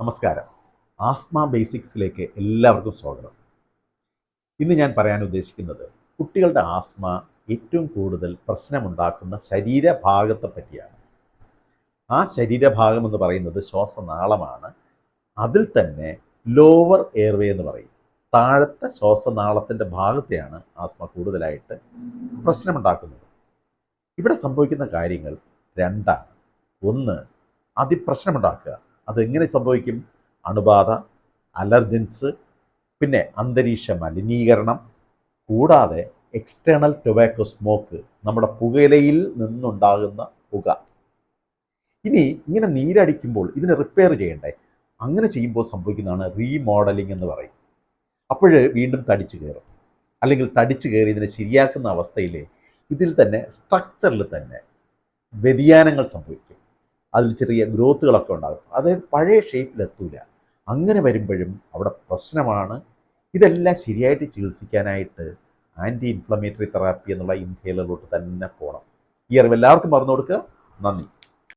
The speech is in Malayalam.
നമസ്കാരം. ആസ്മ ബേസിക്സിലേക്ക് എല്ലാവർക്കും സ്വാഗതം. ഇന്ന് ഞാൻ പറയാൻ ഉദ്ദേശിക്കുന്നത് കുട്ടികളുടെ ആസ്മ ഏറ്റവും കൂടുതൽ പ്രശ്നമുണ്ടാക്കുന്ന ശരീരഭാഗത്തെ പറ്റിയാണ്. ആ ശരീരഭാഗം എന്ന് പറയുന്നത് ശ്വാസനാളമാണ്. അതിൽ തന്നെ ലോവർ എയർവേ എന്ന് പറയും. താഴത്തെ ശ്വാസനാളത്തിൻ്റെ ഭാഗത്തെയാണ് ആസ്മ കൂടുതലായിട്ട് പ്രശ്നമുണ്ടാക്കുന്നത്. ഇവിടെ സംഭവിക്കുന്ന കാര്യങ്ങൾ രണ്ടാണ്. ഒന്ന്, അതിപ്രശ്നമുണ്ടാക്കുക. അതെങ്ങനെ സംഭവിക്കും? അണുബാധ, അലർജൻസ്, പിന്നെ അന്തരീക്ഷ മലിനീകരണം, കൂടാതെ എക്സ്റ്റേണൽ ടൊബാക്കോ സ്മോക്ക്, നമ്മുടെ പുകയിലയിൽ നിന്നുണ്ടാകുന്ന പുക. ഇനി ഇങ്ങനെ നീരടിക്കുമ്പോൾ ഇതിനെ റിപ്പയർ ചെയ്യണ്ടേ? അങ്ങനെ ചെയ്യുമ്പോൾ സംഭവിക്കുന്നതാണ് റീമോഡലിംഗ് എന്ന് പറയും. അപ്പോൾ വീണ്ടും തടിച്ചു കയറും. അല്ലെങ്കിൽ തടിച്ചു കയറി ഇതിനെ ശരിയാക്കുന്ന അവസ്ഥയിൽ ഇതിൽ തന്നെ സ്ട്രക്ചറിൽ തന്നെ വ്യതിയാനങ്ങൾ സംഭവിക്കും. അതിൽ ചെറിയ ഗ്രോത്തുകളൊക്കെ ഉണ്ടാകും. അതായത് പഴയ ഷേപ്പിലെത്തൂല. അങ്ങനെ വരുമ്പോഴും അവിടെ പ്രശ്നമാണ്. ഇതെല്ലാം ശരിയായിട്ട് ചികിത്സിക്കാനായിട്ട് ആൻറ്റി ഇൻഫ്ലമേറ്ററി തെറാപ്പി എന്നുള്ള ഇൻഹേലറിലോട്ട് തന്നെ പോകണം. ഈ അറിവ് എല്ലാവർക്കും പറഞ്ഞു കൊടുക്കുക. നന്ദി.